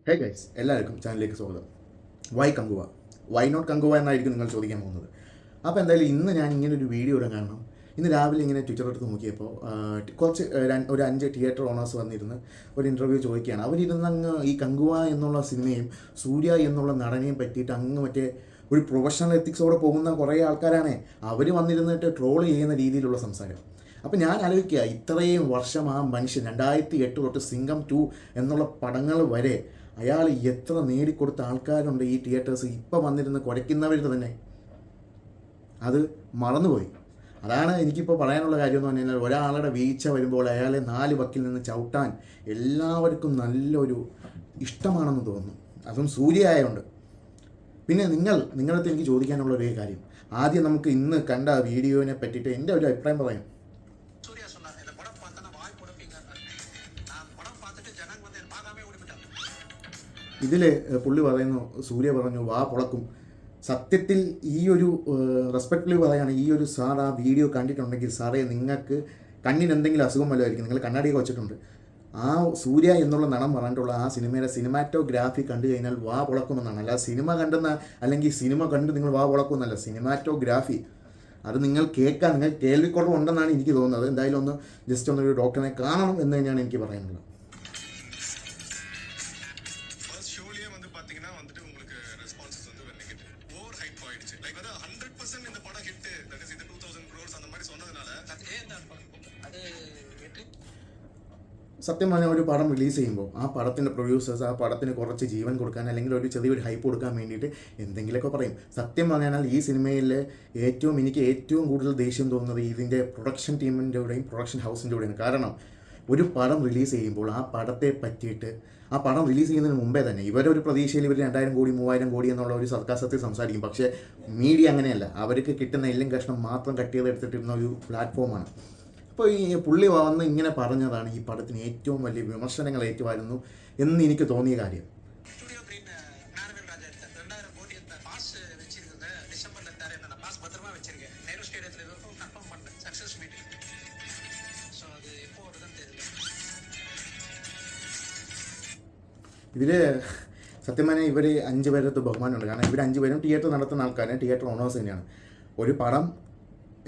Hey guys, എല്ലാവർക്കും ചാനലിലേക്ക് സ്വാഗതം. Why Kanguva, why not Kanguva എന്നായിരിക്കും നിങ്ങൾ ചോദിക്കാൻ പോകുന്നത്. അപ്പോൾ എന്തായാലും ഇന്ന് ഞാൻ ഇങ്ങനെ ഒരു വീഡിയോ ഇടാൻ കാരണം, ഇന്ന് രാവിലെ ഇങ്ങനെ ട്വിറ്റർ എടുത്ത് നോക്കിയപ്പോൾ ഒരു 5 തിയേറ്റർ ഓണേഴ്സ് വന്നിരുന്ന് ഒരു ഇൻ്റർവ്യൂ ചോദിക്കുകയാണ്. അവരിരുന്നങ്ങ് ഈ കങ്കുവ എന്നുള്ള സിനിമയും സൂര്യ എന്നുള്ള നടനെയും പറ്റിയിട്ട് അങ്ങ് മറ്റേ ഒരു പ്രൊഫഷണൽ എത്തിക്സോടെ പോകുന്ന കുറേ ആൾക്കാരാണ്. അവർ വന്നിരുന്നിട്ട് ട്രോൾ ചെയ്യുന്ന രീതിയിലുള്ള സംസാരം. അപ്പോൾ ഞാൻ ആലോചിക്കുക, ഇത്രയും വർഷം ആ മനുഷ്യൻ 2008 തൊട്ട് സിംഗം 2 എന്നുള്ള പടങ്ങൾ വരെ അയാൾ എത്ര നേടിക്കൊടുത്ത ആൾക്കാരുണ്ട് ഈ തിയേറ്റേഴ്സ്. ഇപ്പം വന്നിരുന്ന് കുരയ്ക്കുന്നവർ തന്നെ അത് മറന്നുപോയി. അതാണ് എനിക്കിപ്പോൾ പറയാനുള്ള കാര്യം എന്ന് പറഞ്ഞു കഴിഞ്ഞാൽ, ഒരാളുടെ വീഴ്ച വരുമ്പോൾ അയാളെ 4 വക്കിൽ നിന്ന് ചവിട്ടാൻ എല്ലാവർക്കും നല്ലൊരു ഇഷ്ടമാണെന്ന് തോന്നുന്നു. അതും സൂര്യ ആയതുകൊണ്ട്. പിന്നെ നിങ്ങളടുത്ത് എനിക്ക് ചോദിക്കാനുള്ള ഒരേ കാര്യം, ആദ്യം നമുക്ക് ഇന്ന് കണ്ട വീഡിയോനെ പറ്റിയിട്ട് എൻ്റെ ഒരു അഭിപ്രായം പറയാം. ഇതിൽ പുള്ളി പറയുന്നു, സൂര്യ പറഞ്ഞു വാ പൊളക്കും. സത്യത്തിൽ ഈ ഒരു റെസ്പെക്റ്റ്ഫുള്ളി പറയുകയാണ്, ഈ ഒരു സാർ ആ വീഡിയോ കണ്ടിട്ടുണ്ടെങ്കിൽ സാറേ നിങ്ങൾക്ക് കണ്ണിന് എന്തെങ്കിലും അസുഖം വല്ലതായിരിക്കും, നിങ്ങൾ കണ്ണാടിയൊക്കെ വെച്ചിട്ടുണ്ട്. ആ സൂര്യ എന്നുള്ള നടൻ പറഞ്ഞിട്ടുള്ള ആ സിനിമയുടെ സിനിമാറ്റോഗ്രാഫി കണ്ടു കഴിഞ്ഞാൽ വാ പൊളക്കുമെന്നാണ്. അല്ല സിനിമ കണ്ടെന്ന അല്ലെങ്കിൽ സിനിമ കണ്ട് നിങ്ങൾ വാ പൊളക്കുമെന്നല്ല, സിനിമാറ്റോഗ്രാഫി അത് നിങ്ങൾ കേൾക്കാൻ, നിങ്ങൾ കേൾവിക്കുറവുണ്ടെന്നാണ് എനിക്ക് തോന്നുന്നത്. എന്തായാലും ജസ്റ്റ് ഒന്നൊരു ഡോക്ടറിനെ കാണണം എന്ന് തന്നെയാണ് എനിക്ക് പറയാനുള്ളത്. സത്യം പറഞ്ഞാൽ ഒരു പടം റിലീസ് ചെയ്യുമ്പോൾ ആ പടത്തിൻ്റെ പ്രൊഡ്യൂസേഴ്സ് ആ പടത്തിന് കുറച്ച് ജീവൻ കൊടുക്കാൻ അല്ലെങ്കിൽ ഒരു ചെറിയൊരു ഹൈപ്പ് കൊടുക്കാൻ വേണ്ടിയിട്ട് എന്തെങ്കിലുമൊക്കെ പറയും. സത്യം പറഞ്ഞാൽ ഈ സിനിമയിൽ എനിക്ക് ഏറ്റവും കൂടുതൽ ദേഷ്യം തോന്നുന്നത് ഇതിൻ്റെ പ്രൊഡക്ഷൻ ടീമിൻ്റെയും പ്രൊഡക്ഷൻ ഹൗസിൻ്റെയും. കാരണം ഒരു പടം റിലീസ് ചെയ്യുമ്പോൾ ആ പടത്തെ പറ്റിയിട്ട് ആ പടം റിലീസ് ചെയ്യുന്നതിന് മുമ്പേ തന്നെ ഇവരൊരു പ്രതീക്ഷയിൽ ഇവർ 2000 കോടി 3000 കോടി എന്നുള്ള ഒരു സർക്കാസത്തിൽ സംസാരിക്കും. പക്ഷേ മീഡിയ അങ്ങനെയല്ല, അവർക്ക് കിട്ടുന്ന എല്ലും കഷ്ണം മാത്രം കട്ട് ചെയ്തെടുത്തിട്ടിരുന്ന ഒരു പ്ലാറ്റ്ഫോമാണ്. അപ്പോൾ ഈ പുള്ളി വന്ന് ഇങ്ങനെ പറഞ്ഞതാണ് ഈ പടത്തിന് ഏറ്റവും വലിയ വിമർശനങ്ങൾ ഏറ്റുവാരുന്നു എന്ന് എനിക്ക് തോന്നിയ കാര്യം. ഇതിൽ സത്യം പറഞ്ഞാൽ ഇവർ 5 പേരത്ത് ബഹുമാനമുണ്ട്. കാരണം ഇവർ 5 പേരും തിയേറ്റർ നടത്തുന്ന ആൾക്കാരാണ്, തിയേറ്റർ ഓണേഴ്സ് തന്നെയാണ്. ഒരു പടം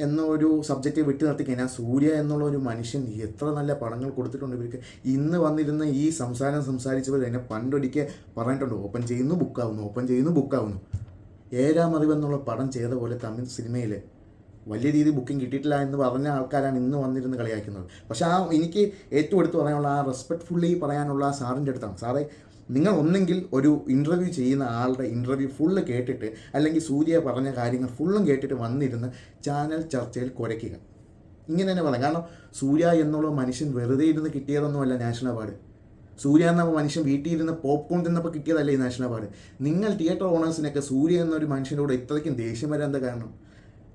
എന്നൊരു സബ്ജക്റ്റ് വിട്ടു നിർത്തി കഴിഞ്ഞാൽ സൂര്യ എന്നുള്ള ഒരു മനുഷ്യൻ എത്ര നല്ല പടങ്ങൾ കൊടുത്തിട്ടുണ്ട് ഇവർക്ക്. ഇന്ന് വന്നിരുന്ന ഈ സംസാരിച്ചവർ എന്നെ പണ്ടൊരിക്കൽ പറഞ്ഞിട്ടുണ്ട്, ഓപ്പൺ ചെയ്യുന്നു ബുക്കാവുന്നു. 7ാം അറിവെന്നുള്ള പടം ചെയ്ത പോലെ തമിഴ് സിനിമയിൽ വലിയ രീതിയിൽ ബുക്കിംഗ് കിട്ടിയിട്ടില്ല എന്ന് പറഞ്ഞ ആൾക്കാരാണ് ഇന്ന് വന്നിരുന്ന് കളിയാക്കുന്നത്. പക്ഷേ എനിക്ക് ഏറ്റവും എടുത്ത് പറയാനുള്ള ആ റെസ്പെക്റ്റ്ഫുള്ളി പറയാനുള്ള ആ സാറിൻ്റെ അടുത്താണ്, സാറേ നിങ്ങൾ ഒന്നെങ്കിൽ ഒരു ഇൻ്റർവ്യൂ ചെയ്യുന്ന ആളുടെ ഇൻ്റർവ്യൂ ഫുള്ള് കേട്ടിട്ട് അല്ലെങ്കിൽ സൂര്യ പറഞ്ഞ കാര്യങ്ങൾ ഫുള്ളും കേട്ടിട്ട് വന്നിരുന്ന് ചാനൽ ചർച്ചയിൽ കുരയ്ക്കുക. ഇങ്ങനെ തന്നെ പറയാം. കാരണം സൂര്യ എന്നുള്ള മനുഷ്യൻ വെറുതെ ഇരുന്ന് കിട്ടിയതൊന്നുമല്ല നാഷണൽ അവാർഡ്. സൂര്യ എന്ന മനുഷ്യൻ വീട്ടിൽ ഇരുന്ന് പോപ്കോൺ തിന്നപ്പോൾ കിട്ടിയതല്ലേ ഈ നാഷണൽ അവാർഡ്. നിങ്ങൾ തിയേറ്റർ ഓണേഴ്സിനൊക്കെ സൂര്യ എന്നൊരു മനുഷ്യനോട് ഇത്രയ്ക്കും ദേഷ്യം വരാൻ എന്താ കാരണം?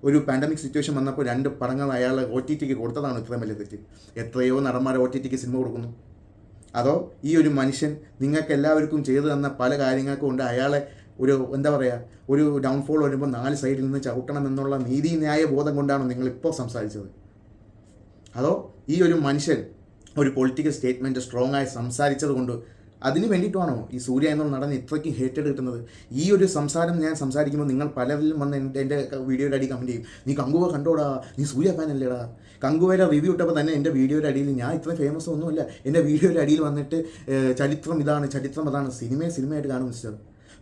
ഒരു പാൻഡമിക് സിറ്റുവേഷൻ വന്നപ്പോൾ 2 പടങ്ങൾ അയാൾ OTT കൊടുത്തതാണ് ഇത്രയും വലിയ തെറ്റ്. എത്രയോ നടന്മാർ OTT സിനിമ കൊടുക്കുന്നു. അതോ ഈ ഒരു മനുഷ്യൻ നിങ്ങൾക്ക് എല്ലാവർക്കും ചെയ്തു തന്ന പല കാര്യങ്ങൾക്കും കൊണ്ട് അയാളെ ഒരു ഡൗൺഫോൾ വരുമ്പോൾ 4 സൈഡിൽ നിന്ന് ചവിട്ടണം എന്നുള്ള നീതിന്യായ ബോധം കൊണ്ടാണ് നിങ്ങളിപ്പോൾ സംസാരിച്ചത്? അതോ ഈ ഒരു മനുഷ്യൻ ഒരു പൊളിറ്റിക്കൽ സ്റ്റേറ്റ്മെൻറ്റ് സ്ട്രോങ് ആയി സംസാരിച്ചത് കൊണ്ട് അതിന് വേണ്ടിയിട്ടാണോ ഈ സൂര്യ എന്നുള്ള നടന്ന് ഇത്രയ്ക്കും ഹേറ്റഡ് കിട്ടുന്നത്? ഈ ഒരു സംസാരം ഞാൻ സംസാരിക്കുമ്പോൾ നിങ്ങൾ പലരിലും വന്ന് എൻ്റെ വീഡിയോയുടെ അടി കമൻറ്റ് ചെയ്യും, നീ കങ്കുവ കണ്ടോടാ, നീ സൂര്യ ഫാൻ അല്ലേടാ. കങ്കുവയുടെ റിവ്യൂ ഇട്ടപ്പോൾ തന്നെ എൻ്റെ വീഡിയോയുടെ അടിയിൽ, ഞാൻ ഇത്രയും ഫേമസ് ഒന്നുമില്ല, എൻ്റെ വീഡിയോയുടെ അടിയിൽ വന്നിട്ട് ചരിത്രം അതാണ്, സിനിമയായിട്ട് കാണും മിസ്റ്റർ.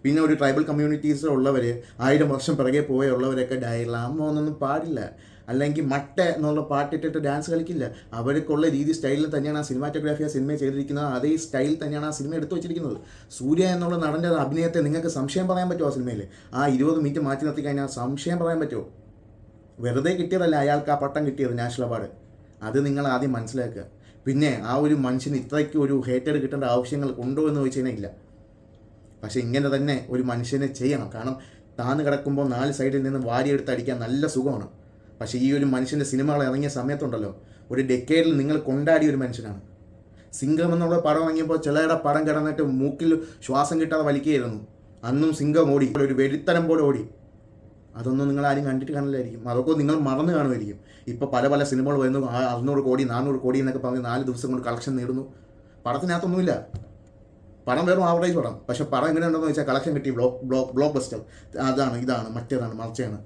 പിന്നെ ഒരു ട്രൈബൽ കമ്മ്യൂണിറ്റീസിലുള്ളവർ 1000 വർഷം പിറകെ പോയുള്ളവരൊക്കെ ഡയലാമൊന്നും പാടില്ല, അല്ലെങ്കിൽ മട്ട എന്നുള്ള പാട്ടിട്ടിട്ട് ഡാൻസ് കളിക്കില്ല. അവർക്കുള്ള സ്റ്റൈലിൽ തന്നെയാണ് ആ സിനിമാറ്റോഗ്രാഫി ആ സിനിമ ചെയ്തിരിക്കുന്നത്. അതേ സ്റ്റൈൽ തന്നെയാണ് ആ സിനിമ എടുത്തു വെച്ചിരിക്കുന്നത്. സൂര്യ എന്നുള്ള നടൻ്റെ അഭിനയത്തെ നിങ്ങൾക്ക് സംശയം പറയാൻ പറ്റുമോ? ആ സിനിമയിൽ ആ 20 മിനിറ്റ് മാറ്റി നിർത്തി കഴിഞ്ഞാൽ സംശയം പറയാൻ പറ്റുമോ? വെറുതെ കിട്ടിയതല്ല അയാൾക്ക് ആ പട്ടം കിട്ടിയത്, നാഷണൽ അവാർഡ്. അത് നിങ്ങൾ ആദ്യം മനസ്സിലാക്കുക. പിന്നെ ആ ഒരു മനുഷ്യന് ഇത്രയ്ക്ക് ഒരു ഹേറ്റഡ് കിട്ടേണ്ട ആവശ്യങ്ങൾ ഉണ്ടോ എന്ന് ചോദിച്ചു കഴിഞ്ഞാൽ ഇല്ല. പക്ഷേ ഇങ്ങനെ തന്നെ ഒരു മനുഷ്യനെ ചെയ്യണം. കാരണം താന്ന് കിടക്കുമ്പോൾ 4 സൈഡിൽ നിന്ന് വാരിയെടുത്ത് അടിക്കാൻ നല്ല സുഖമാണ്. പക്ഷേ ഈ ഒരു മനുഷ്യൻ്റെ സിനിമകൾ ഇറങ്ങിയ സമയത്തുണ്ടല്ലോ, ഒരു ഡെക്കേഡിൽ നിങ്ങൾ കൊണ്ടാടിയ ഒരു മനുഷ്യനാണ്. സിംഗം എന്നുള്ള പടം ഇറങ്ങിയപ്പോൾ ചിലരുടെ പടം കിടന്നിട്ട് മൂക്കിൽ ശ്വാസം കിട്ടാതെ വലിക്കുകയായിരുന്നു. അന്നും സിംഗം ഓടി, ഒരു വെടിത്തരം പോലെ ഓടി. അതൊന്നും നിങ്ങൾ ആരും കണ്ടിട്ട് കാണില്ലായിരിക്കും, അതൊക്കെ നിങ്ങൾ മറന്നു കാണുമായിരിക്കും. ഇപ്പോൾ പല സിനിമകൾ വരുന്നു, 600 കോടി 400 കോടി എന്നൊക്കെ പറഞ്ഞ് 4 ദിവസം കൊണ്ട് കളക്ഷൻ നേടുന്നു. പടത്തിനകത്തൊന്നുമില്ല. പടം വെറും ആവറേജ് പടം, പക്ഷെ പടം എങ്ങനെയുണ്ടെന്ന് വെച്ചാൽ കളക്ഷൻ കിട്ടി, ബ്ലോക്ക് ബസ്റ്റർ, അതാണ് ഇതാണ് മറ്റേതാണ് മറിച്ചാണ്.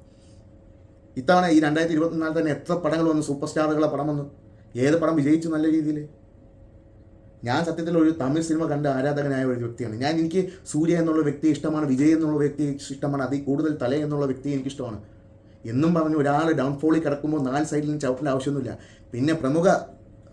ഇത്തവണ ഈ 2024 തന്നെ എത്ര പടങ്ങൾ വന്നു, സൂപ്പർ സ്റ്റാറുകളെ പടം വന്നു, ഏത് പടം വിജയിച്ചു നല്ല രീതിയിൽ. ഞാൻ സത്യത്തിൽ ഒരു തമിഴ് സിനിമ കണ്ട ആരാധകനായ ഒരു വ്യക്തിയാണ് ഞാൻ. എനിക്ക് സൂര്യ എന്നുള്ള വ്യക്തി ഇഷ്ടമാണ്, വിജയ് എന്നുള്ള വ്യക്തി ഇഷ്ടമാണ്, അതിൽ കൂടുതൽ തല എന്നുള്ള വ്യക്തി എനിക്കിഷ്ടമാണ്. എന്നും പറഞ്ഞ് ഒരാൾ ഡൗൺഫോളിൽ കിടക്കുമ്പോൾ 4 സൈഡിലും ചവിട്ടേണ്ട ആവശ്യമൊന്നുമില്ല. പിന്നെ പ്രമുഖ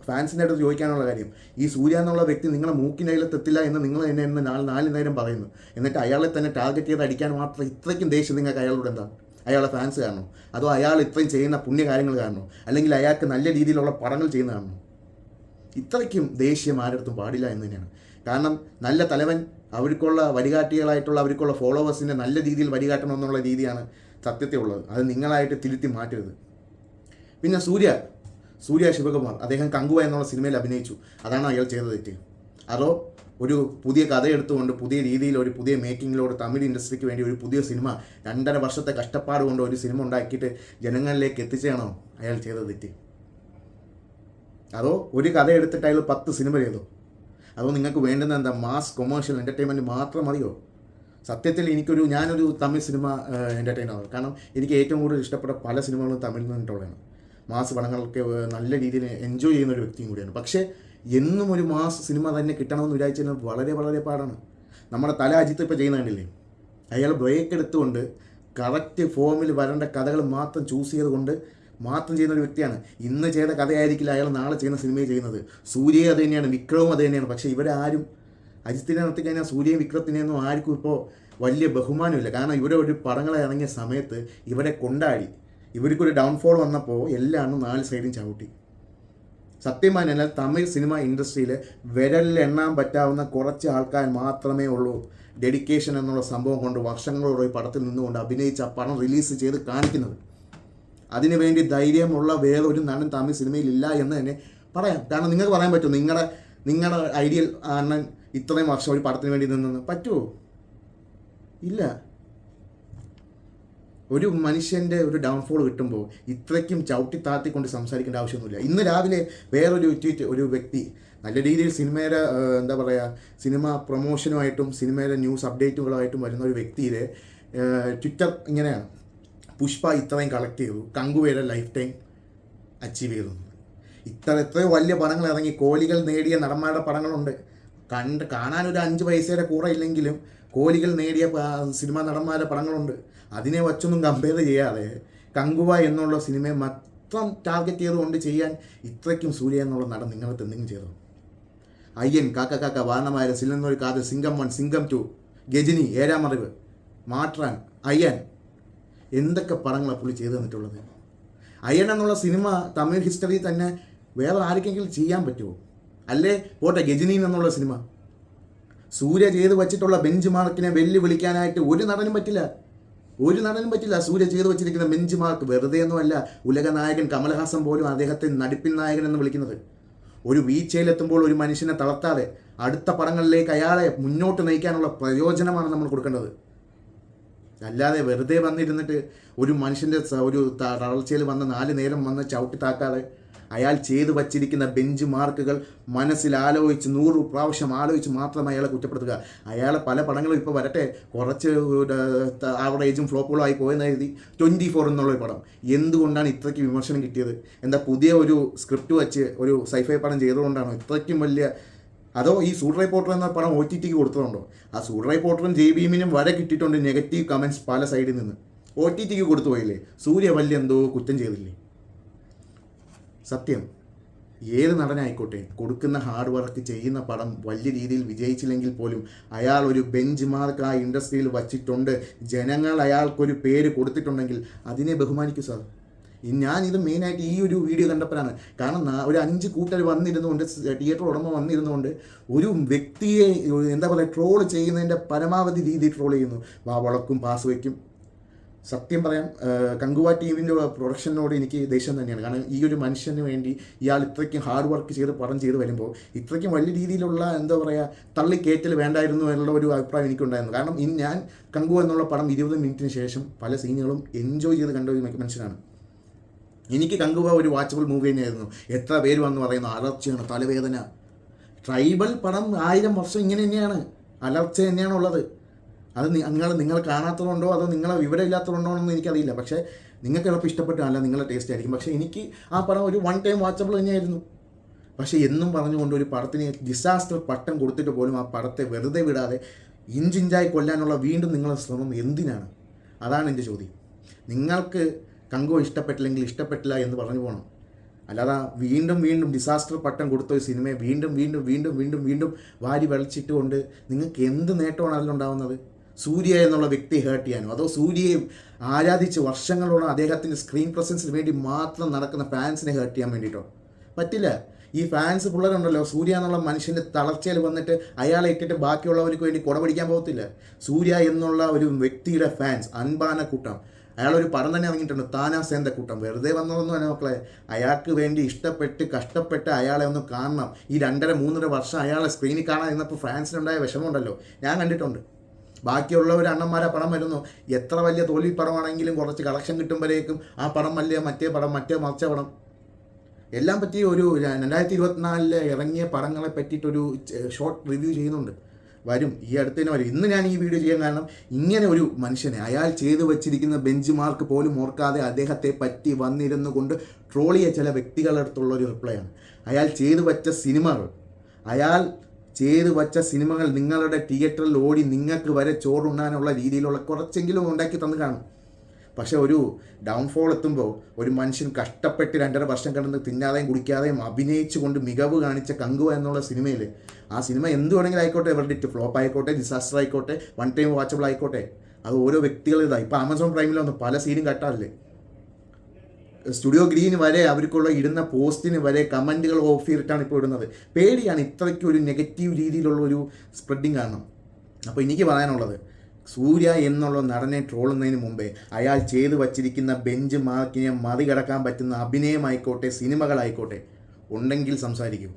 ഫാൻസിൻ്റെ അടുത്ത് ചോദിക്കാനുള്ള കാര്യം, ഈ സൂര്യ എന്നുള്ള വ്യക്തി നിങ്ങളെ മൂക്കിനയിലെത്തില്ല എന്ന് നിങ്ങൾ എന്നെ എന്ന് 4 നേരം പറയുന്നു, എന്നിട്ട് അയാളെ തന്നെ ടാർഗറ്റ് ചെയ്ത് അടിക്കാൻ മാത്രം ഇത്രയ്ക്കും ദേഷ്യം നിങ്ങൾക്ക് അയാളോട് എന്താ? അയാളെ ഫാൻസ് കാണണോ, അതോ അയാൾ ഇത്രയും ചെയ്യുന്ന പുണ്യകാര്യങ്ങൾ കാണണോ, അല്ലെങ്കിൽ അയാൾക്ക് നല്ല രീതിയിലുള്ള പടങ്ങൾ ചെയ്യുന്ന കാണണോ? ഇത്രയ്ക്കും ദേഷ്യം ആരടുത്തും പാടില്ല എന്ന് തന്നെയാണ്. കാരണം നല്ല തലവൻ അവർക്കുള്ള വഴികാട്ടികളായിട്ടുള്ള അവർക്കുള്ള ഫോളോവേഴ്സിനെ നല്ല രീതിയിൽ വഴികാട്ടണമെന്നുള്ള രീതിയാണ് സത്യത്തിൽ ഉള്ളത്. അത് നിങ്ങളായിട്ട് തിരുത്തി മാറ്റരുത്. പിന്നെ സൂര്യ ശിവകുമാർ, അദ്ദേഹം കങ്കുവ എന്നുള്ള സിനിമയിൽ അഭിനയിച്ചു, അതാണ് അയാൾ ചെയ്ത തെറ്റ്? അതോ ഒരു പുതിയ കഥ എടുത്തുകൊണ്ട് പുതിയ രീതിയിൽ ഒരു പുതിയ മേക്കിങ്ങിലോട് തമിഴ് ഇൻഡസ്ട്രിക്ക് വേണ്ടി ഒരു പുതിയ സിനിമ 2.5 വർഷത്തെ കഷ്ടപ്പാട് കൊണ്ട് ഒരു സിനിമ ഉണ്ടാക്കിയിട്ട് ജനങ്ങളിലേക്ക് എത്തിച്ചാണോ അയാൾ ചെയ്ത തെറ്റ്? അതോ ഒരു കഥ എടുത്തിട്ട് അയാൾ 10 സിനിമ ചെയ്തോ? അതോ നിങ്ങൾക്ക് വേണ്ടുന്ന എന്താ മാസ് കൊമേഴ്ഷ്യൽ എൻ്റർടൈൻമെൻറ്റ് മാത്രം മതിയോ? സത്യത്തിൽ ഞാനൊരു തമിഴ് സിനിമ എൻ്റർടൈനറാണ്. കാരണം എനിക്ക് ഏറ്റവും കൂടുതൽ ഇഷ്ടപ്പെട്ട പല സിനിമകളും തമിഴിൽ നിന്നിട്ടുള്ളതാണ്. മാസ് പടങ്ങളൊക്കെ നല്ല രീതിയിൽ എൻജോയ് ചെയ്യുന്ന ഒരു വ്യക്തിയും കൂടിയാണ്. പക്ഷേ എന്നും ഒരു മാസ് സിനിമ തന്നെ കിട്ടണമെന്ന് വിചാരിച്ചാൽ വളരെ വളരെ പാടാണ്. നമ്മുടെ തല അജിത്ത് ഇപ്പോൾ ചെയ്യുന്ന കണ്ടില്ലേ, അയാൾ ബ്രേക്ക് എടുത്തുകൊണ്ട് കറക്റ്റ് ഫോമിൽ വരേണ്ട കഥകൾ മാത്രം ചൂസ് ചെയ്തുകൊണ്ട് മാത്രം ചെയ്യുന്ന ഒരു വ്യക്തിയാണ്. ഇന്ന് ചെയ്ത കഥയായിരിക്കില്ല അയാൾ നാളെ ചെയ്യുന്ന സിനിമയിൽ ചെയ്യുന്നത്. സൂര്യയും അത് തന്നെയാണ്, വിക്രവും അത് തന്നെയാണ്. പക്ഷേ ഇവരാരും അജിത്തിനെ നിർത്തി കഴിഞ്ഞാൽ സൂര്യയും വിക്രത്തിനെയൊന്നും ആർക്കും ഇപ്പോൾ വലിയ ബഹുമാനമില്ല. കാരണം ഇവരെ ഒരു പടങ്ങൾ ഇറങ്ങിയ സമയത്ത് ഇവരെ കൊണ്ടാടി, ഇവർക്കൊരു ഡൗൺഫോൾ വന്നപ്പോൾ എല്ലാം 4 സൈഡും ചവിട്ടി. സത്യം പറഞ്ഞാൽ തമിഴ് സിനിമ ഇൻഡസ്ട്രിയിൽ വിരലിൽ എണ്ണാൻ പറ്റാവുന്ന കുറച്ച് ആൾക്കാർ മാത്രമേ ഉള്ളൂ ഡെഡിക്കേഷൻ എന്നുള്ള സംഭവം കൊണ്ട് വർഷങ്ങളോട് ഈ പടത്തിൽ നിന്നുകൊണ്ട് അഭിനയിച്ച് ആ പടം റിലീസ് ചെയ്ത് കാണിക്കുന്നത്. അതിനുവേണ്ടി ധൈര്യമുള്ള വേറൊരു നടൻ തമിഴ് സിനിമയിൽ ഇല്ല എന്ന് തന്നെ പറയാം. കാരണം നിങ്ങൾക്ക് പറയാൻ പറ്റുമോ നിങ്ങളുടെ ഐഡിയൽ അണ്ണൻ ഇത്രയും വർഷം ഒരു പടത്തിന് വേണ്ടി നിന്നെന്ന് പറ്റുമോ? ഇല്ല. ഒരു മനുഷ്യൻ്റെ ഒരു ഡൗൺഫോൾ കിട്ടുമ്പോൾ ഇത്രയ്ക്കും ചവിട്ടി താത്തിക്കൊണ്ട് സംസാരിക്കേണ്ട ആവശ്യമൊന്നുമില്ല. ഇന്ന് രാവിലെ വേറൊരു ട്വീറ്റ്, ഒരു വ്യക്തി നല്ല രീതിയിൽ സിനിമയുടെ എന്താ പറയുക, സിനിമ പ്രൊമോഷനുമായിട്ടും സിനിമയുടെ ന്യൂസ് അപ്ഡേറ്റുകളായിട്ടും വരുന്ന ഒരു വ്യക്തിയുടെ ട്വിറ്റർ ഇങ്ങനെയാണ്: പുഷ്പ ഇത്രയും കളക്ട് ചെയ്തു, കങ്കുവയുടെ ലൈഫ് ടൈം അച്ചീവ് ചെയ്തു. എത്രയോ വലിയ പടങ്ങൾ ഇറങ്ങി, കോലികൾ നേടിയ നടന്മാരുടെ പടങ്ങളുണ്ട്. കാണാനൊരു 5 പൈസയുടെ കൂടെ ഇല്ലെങ്കിലും കോലികൾ നേടിയ സിനിമാ നടന്മാരുടെ പടങ്ങളുണ്ട്. അതിനെ വച്ചൊന്നും കമ്പയർ ചെയ്യാതെ കങ്കുവ എന്നുള്ള സിനിമയെ മാത്രം ടാർഗറ്റ് ചെയ്തുകൊണ്ട് ചെയ്യാൻ ഇത്രയ്ക്കും സൂര്യ എന്നുള്ള നടൻ നിങ്ങൾക്ക് എന്തെങ്കിലും ചെയ്തോ? അയ്യൻ, കാക്ക, വാരണമാര്, സിലന്നൊരു കാത്, സിംഗം 1, സിംഗം 2, ഗജനി, 7ാം അറിവ്, മാട്രാൻ, അയ്യൻ, എന്തൊക്കെ പടങ്ങളാണ് പുള്ളി ചെയ്തു തന്നിട്ടുള്ളത്? അയ്യൻ എന്നുള്ള സിനിമ തമിഴ് ഹിസ്റ്ററി തന്നെ വേറെ ആർക്കെങ്കിലും ചെയ്യാൻ പറ്റുമോ? അല്ലേ പോട്ടെ, ഗജനി എന്നുള്ള സിനിമ സൂര്യ ചെയ്ത് വച്ചിട്ടുള്ള ബെഞ്ച് മാർക്കിനെ വെല്ലുവിളിക്കാനായിട്ട് ഒരു നടനും പറ്റില്ല. സൂര്യ ചെയ്ത് വച്ചിരിക്കുന്ന ബെഞ്ച് മാർക്ക് വെറുതെ ഒന്നുമല്ല. ഉലക നായകൻ കമൽഹാസൻ പോലും അദ്ദേഹത്തെ നടിപ്പിൻ നായകൻ എന്ന് വിളിക്കുന്നത്. ഒരു വീഴ്ചയിലെത്തുമ്പോൾ ഒരു മനുഷ്യനെ തളർത്താതെ അടുത്ത പടങ്ങളിലേക്ക് അയാളെ മുന്നോട്ട് നയിക്കാനുള്ള പ്രയോജനമാണ് നമ്മൾ കൊടുക്കേണ്ടത്. അല്ലാതെ വെറുതെ വന്നിരുന്നിട്ട് ഒരു മനുഷ്യൻ്റെ ഒരു തളർച്ചയിൽ വന്ന് 4 നേരം വന്ന് ചവിട്ടി താക്കാതെ അയാൾ ചെയ്തു വച്ചിരിക്കുന്ന ബെഞ്ച് മാർക്കുകൾ മനസ്സിൽ ആലോചിച്ച് 100 പ്രാവശ്യം ആലോചിച്ച് മാത്രം അയാളെ കുറ്റപ്പെടുത്തുക. അയാളെ പല പടങ്ങളും ഇപ്പോൾ വരട്ടെ, കുറച്ച് ആവറേജും ഫ്ലോപ്പുകളും ആയി പോയെന്ന് എഴുതി 24 എന്നുള്ളൊരു പടം എന്തുകൊണ്ടാണ് ഇത്രയ്ക്ക് വിമർശനം കിട്ടിയത്? എന്താ പുതിയ ഒരു സ്ക്രിപ്റ്റ് വെച്ച് ഒരു സൈഫൈ പടം ചെയ്തുകൊണ്ടാണോ ഇത്രയ്ക്കും വലിയ? അതോ ഈ സൂഡ് റിപ്പോർട്ടർ എന്ന പടം OTTക്ക് കൊടുത്തതുകൊണ്ടോ? ആ സൂഡ് റിപ്പോർട്ടറും JBMനും വരെ കിട്ടിയിട്ടുണ്ട് നെഗറ്റീവ് കമൻറ്റ്സ് പല സൈഡിൽ നിന്ന്. OTTക്ക് കൊടുത്തു പോയില്ലേ? സൂര്യ വലിയ എന്തോ കുറ്റം ചെയ്തില്ലേ? സത്യം, ഏത് നടനായിക്കോട്ടെ കൊടുക്കുന്ന ഹാർഡ് വർക്ക് ചെയ്യുന്ന പടം വലിയ രീതിയിൽ വിജയിച്ചില്ലെങ്കിൽ പോലും അയാൾ ഒരു ബെഞ്ച് മാർക്ക് ആ ഇൻഡസ്ട്രിയിൽ വച്ചിട്ടുണ്ട്. ജനങ്ങൾ അയാൾക്കൊരു പേര് കൊടുത്തിട്ടുണ്ടെങ്കിൽ അതിനെ ബഹുമാനിക്കൂ സാർ. ഞാനിത് മെയിനായിട്ട് ഈ ഒരു വീഡിയോ കണ്ടപ്പോഴാണ്. കാരണം ഒരു 5 കൂട്ടർ വന്നിരുന്നുകൊണ്ട്, തിയേറ്റർ ഉടമ വന്നിരുന്നുകൊണ്ട് ഒരു വ്യക്തിയെ എന്താ പറയുക ട്രോൾ ചെയ്യുന്നതിൻ്റെ പരമാവധി രീതി ട്രോൾ ചെയ്യുന്നു. വളക്കും പാസ് വയ്ക്കും. സത്യം പറയാം, കങ്കുവ ടീമിൻ്റെ പ്രൊഡക്ഷനോട് എനിക്ക് ദേഷ്യം തന്നെയാണ്. കാരണം ഈ ഒരു മനുഷ്യന് വേണ്ടി ഇയാൾ ഇത്രയ്ക്കും ഹാർഡ് വർക്ക് ചെയ്ത് പടം ചെയ്ത് വരുമ്പോൾ ഇത്രയ്ക്കും വലിയ രീതിയിലുള്ള എന്താ പറയുക തള്ളിക്കയറ്റൽ വേണ്ടായിരുന്നു എന്നുള്ള ഒരു അഭിപ്രായം എനിക്കുണ്ടായിരുന്നു. കാരണം ഞാൻ കങ്കുവ എന്നുള്ള പടം 20 മിനിറ്റിന് ശേഷം പല സീനുകളും എൻജോയ് ചെയ്ത് കണ്ട ഒരു മനുഷ്യനാണ്. എനിക്ക് കങ്കുവ ഒരു വാച്ചബിൾ മൂവി തന്നെയായിരുന്നു. എത്ര പേര് വന്ന് പറയുന്നു അലർച്ചയാണ്, തലവേദന. ട്രൈബൽ പടം 1000 വർഷം ഇങ്ങനെ തന്നെയാണ്. അലർച്ച തന്നെയാണുള്ളത്. അത് നിങ്ങൾ കാണാത്തതുകൊണ്ടോ അതോ നിങ്ങളെ വിവരമില്ലാത്തതുകൊണ്ടോ എന്ന് എനിക്കറിയില്ല. പക്ഷേ നിങ്ങൾക്ക് ചിലപ്പോൾ ഇഷ്ടപ്പെട്ടല്ല, നിങ്ങളുടെ ടേസ്റ്റ് ആയിരിക്കും. പക്ഷേ എനിക്ക് ആ പടം ഒരു വൺ ടൈം വാച്ചബിൾ തന്നെയായിരുന്നു. പക്ഷേ എന്നും പറഞ്ഞുകൊണ്ട് ഒരു പടത്തിന് ഡിസാസ്റ്റർ പട്ടം കൊടുത്തിട്ട് പോലും ആ പടത്തെ വെറുതെ വിടാതെ ഇഞ്ചിഞ്ചായി കൊല്ലാനുള്ള വീണ്ടും നിങ്ങളുടെ ശ്രമം എന്തിനാണ്? അതാണ് എൻ്റെ ചോദ്യം. നിങ്ങൾക്ക് കങ്കോ ഇഷ്ടപ്പെട്ടില്ലെങ്കിൽ ഇഷ്ടപ്പെട്ടില്ല എന്ന് പറഞ്ഞു പോകണം. അല്ലാതെ വീണ്ടും വീണ്ടും ഡിസാസ്റ്റർ പട്ടം കൊടുത്ത ഒരു സിനിമയെ വീണ്ടും വീണ്ടും വീണ്ടും വീണ്ടും വീണ്ടും വാരി വലിച്ചിട്ടുകൊണ്ട് നിങ്ങൾക്ക് എന്ത് നേട്ടമാണ് അതിലുണ്ടാവുന്നത്? സൂര്യ എന്നുള്ള വ്യക്തിയെ ഹേർട്ട് ചെയ്യാനോ അതോ സൂര്യയെ ആരാധിച്ച് വർഷങ്ങളോളം അദ്ദേഹത്തിൻ്റെ സ്ക്രീൻ പ്രസൻസിന് വേണ്ടി മാത്രം നടക്കുന്ന ഫാൻസിനെ ഹേർട്ട് ചെയ്യാൻ വേണ്ടിയിട്ടോ? പറ്റില്ല. ഈ ഫാൻസ് പിള്ളേരുണ്ടല്ലോ, സൂര്യ എന്നുള്ള മനുഷ്യൻ്റെ തളർച്ചയിൽ വന്നിട്ട് അയാളെ ഇട്ടിട്ട് ബാക്കിയുള്ളവർക്ക് വേണ്ടി കുട പിടിക്കാൻ പോകത്തില്ല. സൂര്യ എന്നുള്ള ഒരു വ്യക്തിയുടെ ഫാൻസ് അൻപാന കൂട്ടം, അയാളൊരു പടം തന്നെ ഇറങ്ങിയിട്ടുണ്ട്, താനാസേന്ത കൂട്ടം. വെറുതെ വന്നതൊന്നും അല്ല മക്കളെ. അയാൾക്ക് വേണ്ടി ഇഷ്ടപ്പെട്ട് കഷ്ടപ്പെട്ട് അയാളെ ഒന്ന് കാണണം. ഈ 2.5-3 വർഷം അയാളെ സ്ക്രീനിൽ കാണാൻ ഇരുന്നപ്പോൾ ഫാൻസിനുണ്ടായ വിഷമമുണ്ടല്ലോ, ഞാൻ കണ്ടിട്ടുണ്ട്. ബാക്കിയുള്ളവർ അണ്ണന്മാരെ പടം വരുന്നു, എത്ര വലിയ തോൽവി പടമാണെങ്കിലും കുറച്ച് കളക്ഷൻ കിട്ടുമ്പോഴേക്കും ആ പടം വലിയ മറ്റേ പടം മറിച്ച പടം എല്ലാം പറ്റി ഒരു 2024 ഇറങ്ങിയ പടങ്ങളെ പറ്റിയിട്ടൊരു ഷോർട്ട് റിവ്യൂ ചെയ്യുന്നുണ്ട്. വരും, ഈ അടുത്ത് തന്നെ വരും. ഇന്ന് ഞാൻ ഈ വീഡിയോ ചെയ്യാൻ കാരണം ഇങ്ങനെ ഒരു മനുഷ്യനെ അയാൾ ചെയ്തു വച്ചിരിക്കുന്ന ബെഞ്ച് മാർക്ക് പോലും ഓർക്കാതെ അദ്ദേഹത്തെ പറ്റി വന്നിരുന്നു കൊണ്ട് ട്രോളിയ ചില വ്യക്തികളുടെ അടുത്തുള്ള ഒരു റിപ്ലൈ ആണ്. അയാൾ ചെയ്തു വച്ച സിനിമകൾ നിങ്ങളുടെ തിയേറ്ററിൽ ഓടി നിങ്ങൾക്ക് വരെ ചോറുണ്ണാനുള്ള രീതിയിലുള്ള കുറച്ചെങ്കിലും ഉണ്ടാക്കി തന്നു കാണും. പക്ഷേ ഒരു ഡൗൺഫോൾ എത്തുമ്പോൾ ഒരു മനുഷ്യൻ കഷ്ടപ്പെട്ട് 2.5 വർഷം കിടന്ന് തിന്നാതെയും കുടിക്കാതെയും അഭിനയിച്ചു കൊണ്ട് മികവ് കാണിച്ച കങ്കുവ എന്നുള്ള സിനിമയിൽ, ആ സിനിമ എന്ത് വേണമെങ്കിലും ആയിക്കോട്ടെ, വെർഡിക്റ്റ് ഫ്ലോപ്പ് ആയിക്കോട്ടെ, ഡിസാസ്റ്റർ ആയിക്കോട്ടെ, വൺ ടൈം വാച്ചബിൾ ആയിക്കോട്ടെ, അത് ഓരോ വ്യക്തികളുടേതാണ്. ഇപ്പോൾ ആമസോൺ പ്രൈമിൽ വന്ന് പല സീനും കട്ടാറില്ലേ, സ്റ്റുഡിയോ ഗ്രീൻ വരെ അവർക്കുള്ള ഇടുന്ന പോസ്റ്റിന് വരെ കമൻറ്റുകൾ ഓഫ് ചെയ്തിട്ടാണ് ഇപ്പോൾ ഇടുന്നത്. പേടിയാണ് ഇത്രയ്ക്ക് ഒരു നെഗറ്റീവ് രീതിയിലുള്ള ഒരു സ്പ്രെഡിങ് കാണണം. അപ്പോൾ എനിക്ക് പറയാനുള്ളത്, സൂര്യ എന്നുള്ള നടനെ ട്രോളുന്നതിന് മുമ്പേ അയാൾ ചെയ്തു വച്ചിരിക്കുന്ന ബെഞ്ച് മാർക്കിനെ മറികടക്കാൻ പറ്റുന്ന അഭിനയമായിക്കോട്ടെ, സിനിമകളായിക്കോട്ടെ ഉണ്ടെങ്കിൽ സംസാരിക്കും.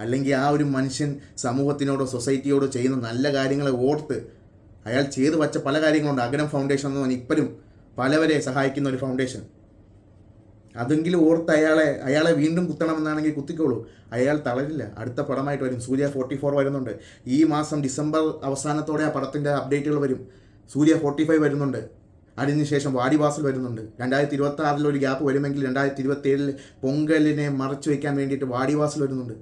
അല്ലെങ്കിൽ ആ ഒരു മനുഷ്യൻ സമൂഹത്തിനോടോ സൊസൈറ്റിയോടോ ചെയ്യുന്ന നല്ല കാര്യങ്ങളെ ഓർത്ത്, അയാൾ ചെയ്തു വച്ച പല കാര്യങ്ങളുണ്ട്. അഗ്രം ഫൗണ്ടേഷൻ എന്ന് പറഞ്ഞാൽ ഇപ്പോഴും പലവരെ സഹായിക്കുന്ന ഒരു ഫൗണ്ടേഷൻ, അതെങ്കിലും ഓർത്ത് അയാളെ വീണ്ടും കുത്തണമെന്നാണെങ്കിൽ കുത്തിക്കോളൂ. അയാൾ തളരില്ല. അടുത്ത പടമായിട്ട് വരും. സൂര്യ 44 വരുന്നുണ്ട്. ഈ മാസം ഡിസംബർ അവസാനത്തോടെ ആ പടത്തിൻ്റെ അപ്ഡേറ്റുകൾ വരും. സൂര്യ 45 വരുന്നുണ്ട്. അതിനുശേഷം വാടിവാസൽ വരുന്നുണ്ട്. 2026 ഒരു ഗ്യാപ്പ് വരുമെങ്കിൽ 2027 പൊങ്കലിനെ മറച്ചു വയ്ക്കാൻ വേണ്ടിയിട്ട് വാടിവാസൽ വരുന്നുണ്ട്.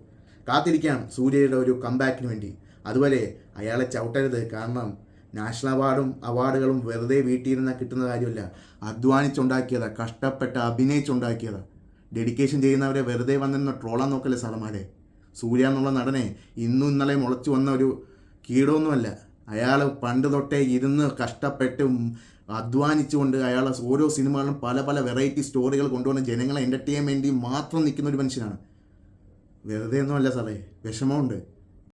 കാത്തിരിക്കാം സൂര്യയുടെ ഒരു കംബാക്കിന് വേണ്ടി. അതുവരെ അയാളെ ചവിട്ടരുത്. കാരണം നാഷണൽ അവാർഡുകളും വെറുതെ വീട്ടിലിരുന്നാൽ കിട്ടുന്ന കാര്യമില്ല. അധ്വാനിച്ചുണ്ടാക്കിയതാണ്, കഷ്ടപ്പെട്ട് അഭിനയിച്ചുണ്ടാക്കിയതാണ്. ഡെഡിക്കേഷൻ ചെയ്യുന്നവരെ വെറുതെ വന്നിരുന്ന ട്രോളാൻ നോക്കല്ലേ സാറന്മാരെ. സൂര്യ എന്നുള്ള നടനെ ഇന്നും ഇന്നലെ മുളച്ചു വന്ന ഒരു കീടമൊന്നുമല്ല. അയാൾ പണ്ട് തൊട്ടേ ഇരുന്ന് കഷ്ടപ്പെട്ട് അധ്വാനിച്ചുകൊണ്ട് അയാൾ ഓരോ സിനിമകളും പല പല വെറൈറ്റി സ്റ്റോറികൾ കൊണ്ടുവന്ന് ജനങ്ങളെ എൻ്റർടൈൻ വേണ്ടി മാത്രം നിൽക്കുന്ന ഒരു മനുഷ്യനാണ്. വെറുതെ ഒന്നുമല്ല സാറേ, വിഷമമുണ്ട്.